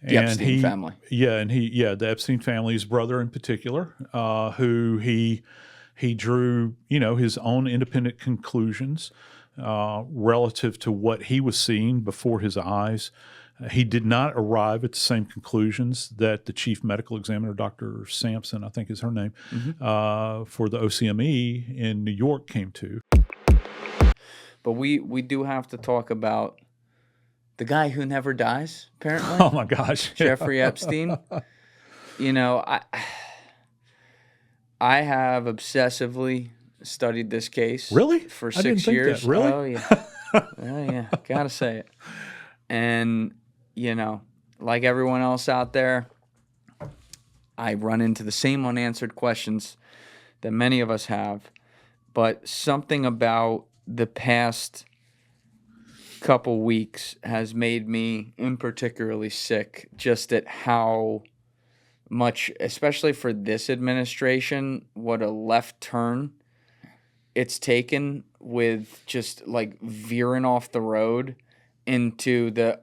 The Epstein family. The Epstein family, his brother in particular, who he drew, his own independent conclusions relative to what he was seeing before his eyes. He did not arrive at the same conclusions that the chief medical examiner, Dr. Sampson, I think is her name, for the OCME in New York came to. But we do have to talk about the guy who never dies, apparently. Oh, my gosh. Jeffrey Epstein. I have obsessively studied this case. Really? For I didn't 6 think years. that. Really? Oh, yeah. Oh, yeah. Gotta say it. And, like everyone else out there, I run into the same unanswered questions that many of us have. But something about the past couple weeks has made me particularly sick just at how much, especially for this administration, what a left turn it's taken with just like veering off the road into the,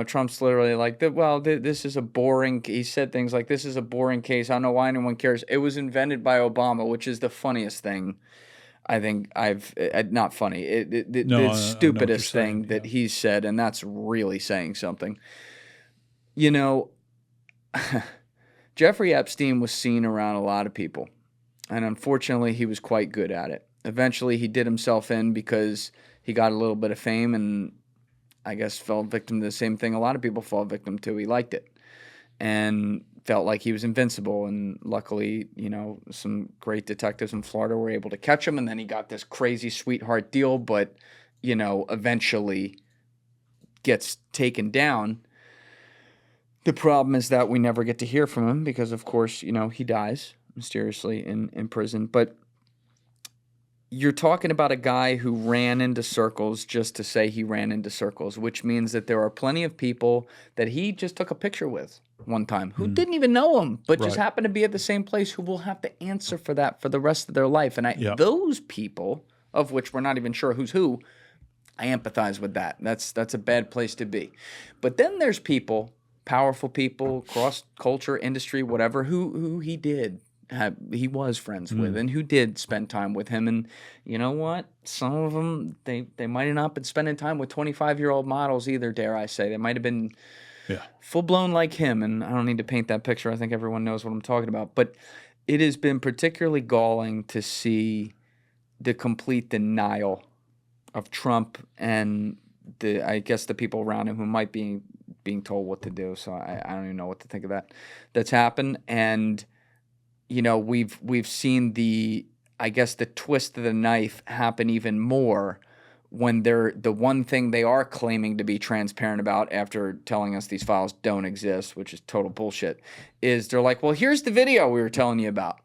Trump's literally like, this is a boring, he said things like, this is a boring case. I don't know why anyone cares. It was invented by Obama, which is the funniest thing I think not funny, the stupidest thing that he's said, and that's really saying something. Jeffrey Epstein was seen around a lot of people, and unfortunately he was quite good at it. Eventually he did himself in because he got a little bit of fame and I guess fell victim to the same thing a lot of people fall victim to. He liked it and felt like he was invincible, and luckily, some great detectives in Florida were able to catch him, and then he got this crazy sweetheart deal, but, eventually gets taken down. The problem is that we never get to hear from him because, of course, he dies mysteriously in prison. But you're talking about a guy who ran into circles just to say he ran into circles, which means that there are plenty of people that he just took a picture with one time who didn't even know him, but just happened to be at the same place, who will have to answer for that for the rest of their life. And those people, of which we're not even sure who's who, I empathize with that. That's a bad place to be. But then there's people, powerful people, cross-culture, industry, whatever, who he was friends with and who did spend time with him. And you know what? Some of them, they might have not been spending time with 25-year-old models either, dare I say. They might have been full-blown like him, and I don't need to paint that picture. I think everyone knows what I'm talking about. But it has been particularly galling to see the complete denial of Trump and I guess the people around him who might be being told what to do. So I don't even know what to think of that. That's happened. And we've seen the twist of the knife happen even more when the one thing they are claiming to be transparent about after telling us these files don't exist, which is total bullshit, is they're like, well, here's the video we were telling you about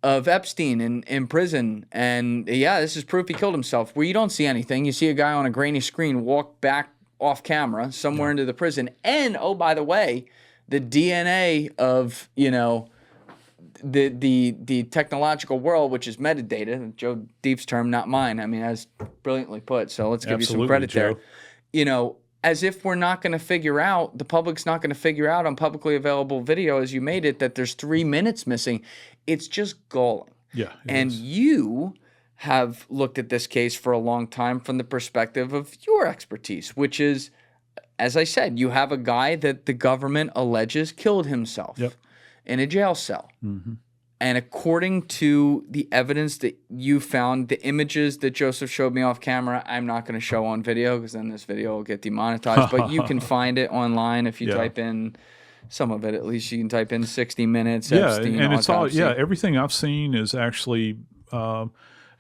of Epstein in prison. And this is proof he killed himself, where you don't see anything. You see a guy on a grainy screen walk back off camera somewhere into the prison. And, oh, by the way, the DNA of, the technological world, which is metadata, Joe Deep's term, not mine. I mean, that's brilliantly put. So let's give you some credit Joe. There. As if we're not going to figure out, the public's not going to figure out on publicly available video as you made it, that there's 3 minutes missing. It's just galling. Yeah. And you have looked at this case for a long time from the perspective of your expertise, which is, as I said, you have a guy that the government alleges killed himself in a jail cell. Mm-hmm. And according to the evidence that you found, the images that Joseph showed me off camera, I'm not going to show on video because then this video will get demonetized. But you can find it online if you type in some of it. At least you can type in 60 Minutes, Epstein, and it's autopsy. everything I've seen is actually, and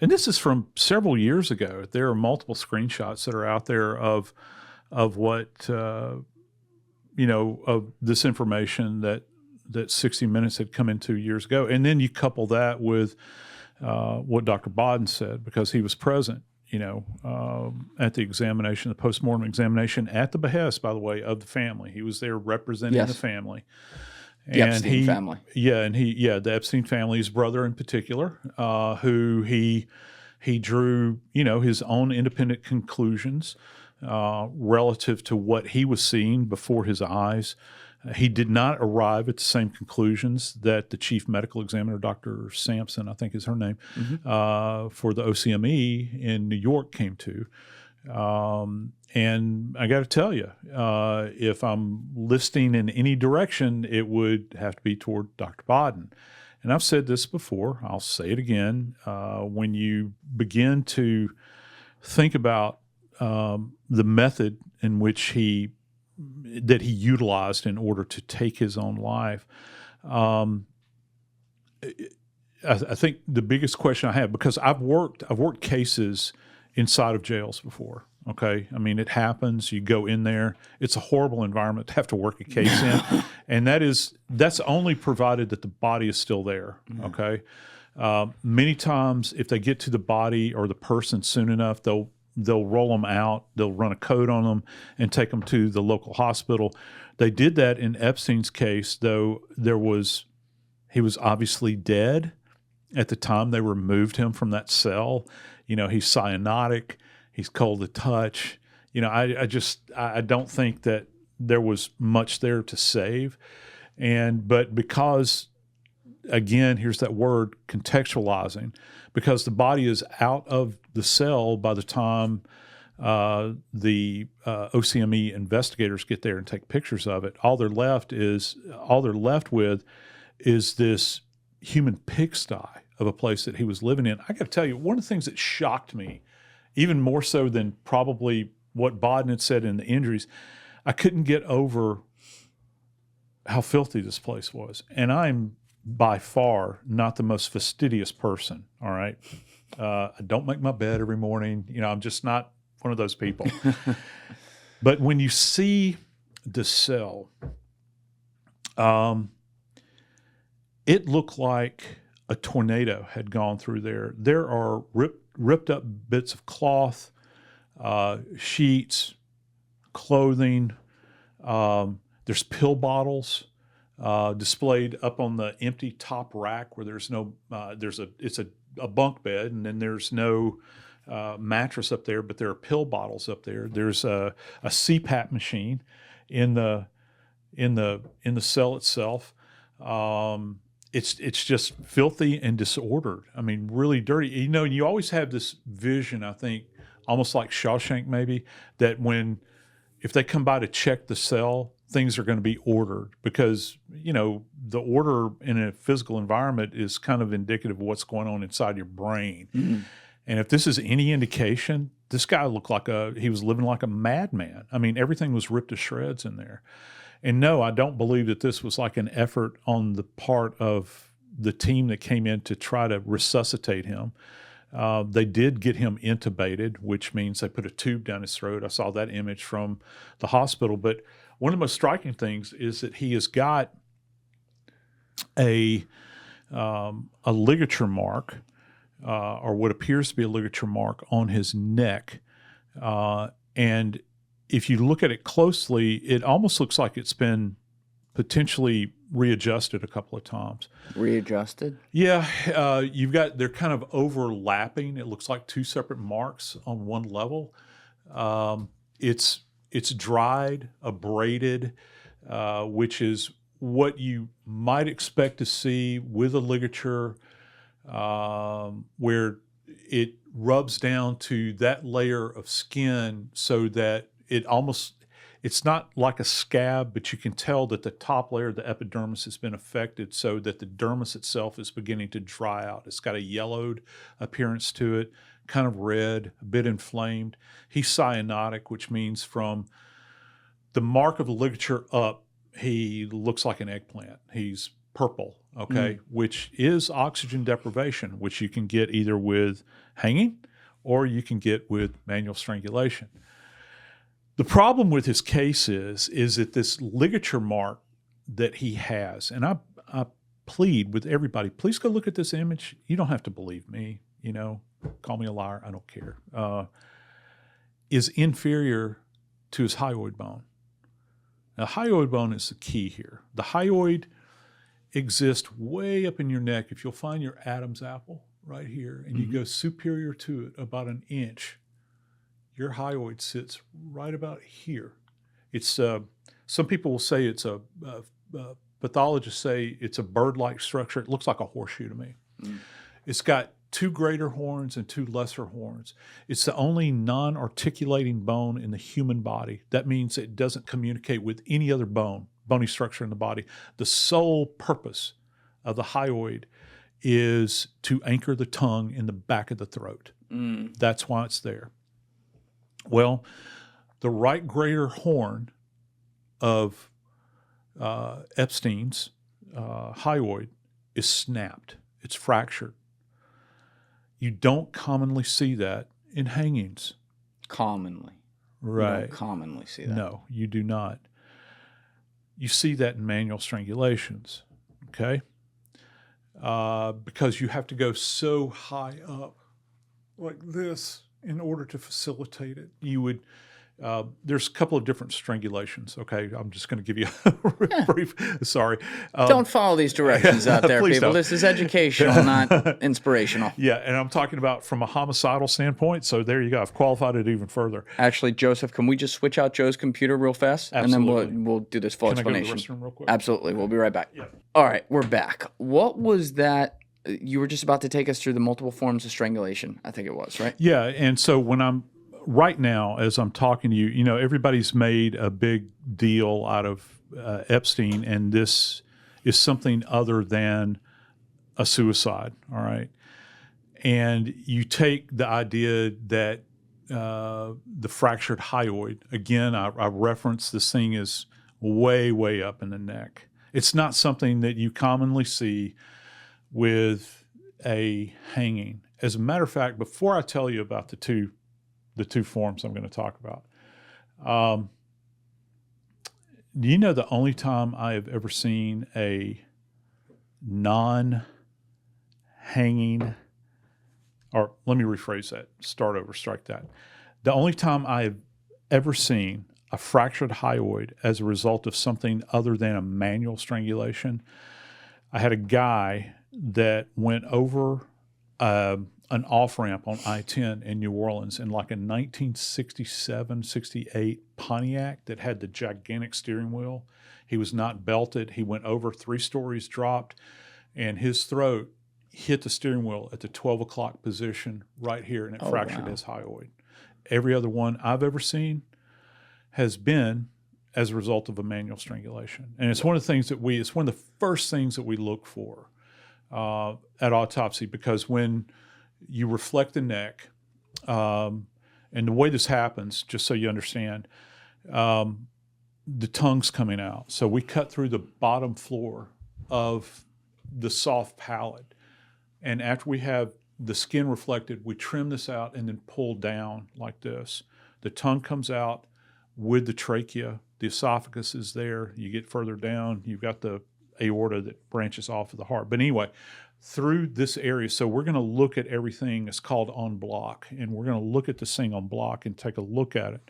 this is from several years ago. There are multiple screenshots that are out there of what, of this information that 60 Minutes had come into years ago. And then you couple that with what Dr. Bodden said, because he was present, at the examination, the postmortem examination, at the behest, by the way, of the family. He was there representing the family. The Epstein family. Yeah, and the Epstein family, his brother in particular, who he drew, his own independent conclusions relative to what he was seeing before his eyes. He did not arrive at the same conclusions that the chief medical examiner, Dr. Sampson, I think is her name, for the OCME in New York came to. And I got to tell you, if I'm listing in any direction, it would have to be toward Dr. Bodden. And I've said this before, I'll say it again. When you begin to think about the method in which that he utilized in order to take his own life, I think the biggest question I have, because I've worked cases inside of jails before. Okay, I mean, it happens. You go in there; it's a horrible environment to have to work a case in, and that's only provided that the body is still there. Okay, many times if they get to the body or the person soon enough, they'll roll them out. They'll run a code on them and take them to the local hospital. They did that in Epstein's case, though. He was obviously dead at the time they removed him from that cell. You know, he's cyanotic. He's cold to touch. You know, I don't think that there was much there to save. But because, again, here's that word, contextualizing, because the body is out of the cell by the time the OCME investigators get there and take pictures of it. All they're left with is this human pigsty of a place that he was living in. I got to tell you, one of the things that shocked me, even more so than probably what Bodden had said in the injuries, I couldn't get over how filthy this place was. And I'm by far not the most fastidious person, all right? I don't make my bed every morning. You know, I'm just not one of those people. But when you see the cell, it looked like a tornado had gone through there. There are ripped up bits of cloth, sheets, clothing. There's pill bottles displayed up on the empty top rack where there's no. It's a bunk bed, and then there's no mattress up there, but there are pill bottles up there. There's a CPAP machine in the cell itself. It's just filthy and disordered. I mean, really dirty. You know, you always have this vision, I think, almost like Shawshank maybe, that if they come by to check the cell, things are going to be ordered because, you know, the order in a physical environment is kind of indicative of what's going on inside your brain. Mm-hmm. And if this is any indication, this guy looked like he was living like a madman. I mean, everything was ripped to shreds in there. And no, I don't believe that this was like an effort on the part of the team that came in to try to resuscitate him. They did get him intubated, which means they put a tube down his throat. I saw that image from the hospital. But one of the most striking things is that he has got a ligature mark, or what appears to be a ligature mark on his neck. And if you look at it closely, it almost looks like it's been potentially readjusted a couple of times. Readjusted? Yeah. They're kind of overlapping. It looks like two separate marks on one level. It's dried, abraded, which is what you might expect to see with a ligature, where it rubs down to that layer of skin so that it's not like a scab, but you can tell that the top layer of the epidermis has been affected so that the dermis itself is beginning to dry out. It's got a yellowed appearance to it, kind of red, a bit inflamed. He's cyanotic, which means from the mark of the ligature up, he looks like an eggplant. He's purple, okay, which is oxygen deprivation, which you can get either with hanging or you can get with manual strangulation. The problem with his case is that this ligature mark that he has, and I plead with everybody, please go look at this image. You don't have to believe me, you know, call me a liar, I don't care, is inferior to his hyoid bone. Now, hyoid bone is the key here. The hyoid exists way up in your neck. If you'll find your Adam's apple right here, and you go superior to it about an inch, your hyoid sits right about here. It's some people will say it's pathologists say it's a bird-like structure. It looks like a horseshoe to me. Mm. It's got 2 greater horns and 2 lesser horns. It's the only non-articulating bone in the human body. That means it doesn't communicate with any other bony structure in the body. The sole purpose of the hyoid is to anchor the tongue in the back of the throat. Mm. That's why it's there. Well, the right greater horn of Epstein's hyoid is snapped. It's fractured. You don't commonly see that in hangings. Commonly. Right. You don't commonly see that. No, you do not. You see that in manual strangulations, okay? Because you have to go so high up like this in order to facilitate it. You would... there's a couple of different strangulations. Okay, I'm just going to give you a brief. Sorry. Don't follow these directions out there, people. Don't. This is educational, not inspirational. Yeah, and I'm talking about from a homicidal standpoint. So there you go. I've qualified it even further. Actually, Joseph, can we just switch out Joe's computer real fast? Absolutely. And then we'll do this full explanation. Can I go to the restroom real quick? Absolutely. We'll be right back. Yeah. All right, we're back. What was that? You were just about to take us through the multiple forms of strangulation, I think it was, right? Yeah, and so when I'm right now, as I'm talking to you, you know, everybody's made a big deal out of Epstein, and this is something other than a suicide, all right? And you take the idea that the fractured hyoid, again, I reference this thing is way, way up in the neck. It's not something that you commonly see with a hanging. As a matter of fact, before I tell you about the two forms I'm going to talk about. Do you know the only time I have ever seen a non-hanging, or let me rephrase that, start over, strike that. The only time I have ever seen a fractured hyoid as a result of something other than a manual strangulation, I had a guy that went over an off-ramp on I-10 in New Orleans in like a 1967, 68 Pontiac that had the gigantic steering wheel. He was not belted. He went over 3 stories, dropped, and his throat hit the steering wheel at the 12 o'clock position right here, and it fractured his hyoid. Every other one I've ever seen has been as a result of a manual strangulation. And it's one of the things that it's one of the first things that we look for at autopsy, because when you reflect the neck, and the way this happens, just so you understand, the tongue's coming out. So we cut through the bottom floor of the soft palate, and after we have the skin reflected, we trim this out and then pull down like this. The tongue comes out with the trachea. The esophagus is there. You get further down, you've got the aorta that branches off of the heart. But anyway, through this area, so we're going to look at everything that's called en bloc, and we're going to look at this thing en bloc and take a look at it.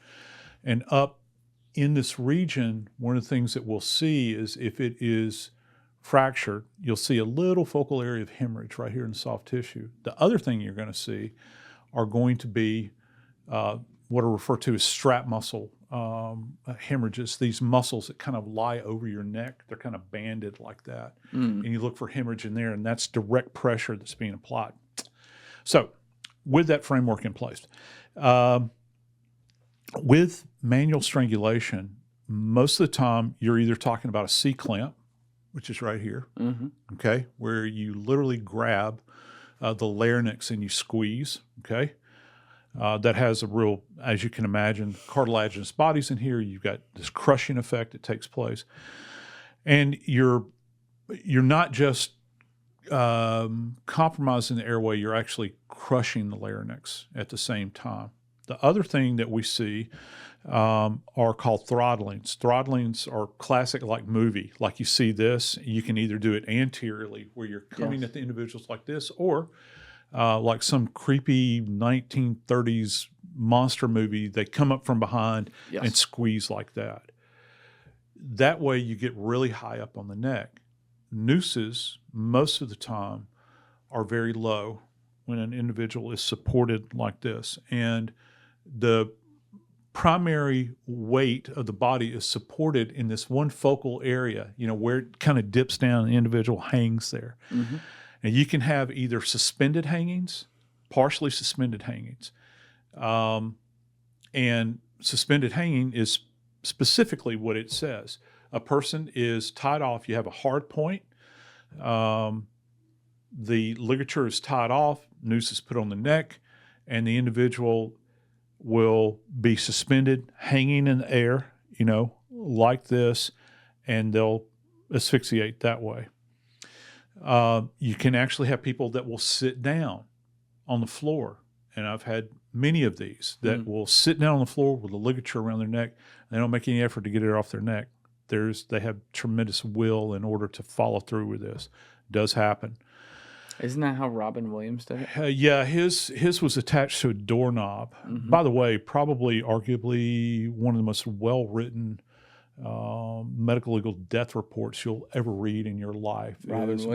And up in this region, one of the things that we'll see is if it is fractured, you'll see a little focal area of hemorrhage right here in the soft tissue. The other thing you're going to see are going to be what are referred to as strap muscle hemorrhages, these muscles that kind of lie over your neck. They're kind of banded like that. And you look for hemorrhage in there, and that's direct pressure that's being applied. So with that framework in place, with manual strangulation, most of the time you're either talking about a C-clamp, which is right here, okay, where you literally grab the larynx and you squeeze, okay? That has a real, as you can imagine, cartilaginous bodies in here. You've got this crushing effect that takes place. And you're not just compromising the airway, you're actually crushing the larynx at the same time. The other thing that we see are called throttlings. Throttlings are classic like movie. Like you see this, you can either do it anteriorly where you're coming at the individuals like this, or like some creepy 1930s monster movie, they come up from behind and squeeze like that. That way you get really high up on the neck. Nooses, most of the time, are very low when an individual is supported like this. And the primary weight of the body is supported in this one focal area, where it kind of dips down and the individual hangs there. Mm-hmm. And you can have either suspended hangings, partially suspended hangings. And suspended hanging is specifically what it says. A person is tied off. You have a hard point. The ligature is tied off, noose is put on the neck, and the individual will be suspended, hanging in the air, like this, and they'll asphyxiate that way. You can actually have people that will sit down on the floor, and I've had many of these that will sit down on the floor with a ligature around their neck. They don't make any effort to get it off their neck. They have tremendous will in order to follow through with this. It does happen. Isn't that how Robin Williams did it? Yeah, his was attached to a doorknob. Mm-hmm. By the way, probably arguably one of the most well-written medical legal death reports you'll ever read in your life. Williams.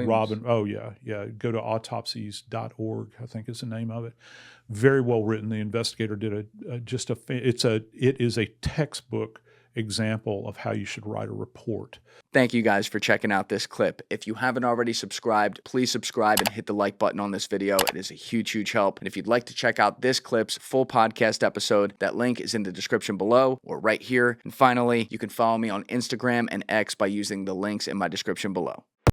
Oh, yeah. Go to autopsies.org, I think is the name of it. Very well written. The investigator did it is a textbook example of how you should write a report. Thank you guys for checking out this clip. If you haven't already subscribed, please subscribe and hit the like button on this video. It is a huge, huge help. And if you'd like to check out this clip's full podcast episode, that link is in the description below or right here. And finally, you can follow me on Instagram and X by using the links in my description below.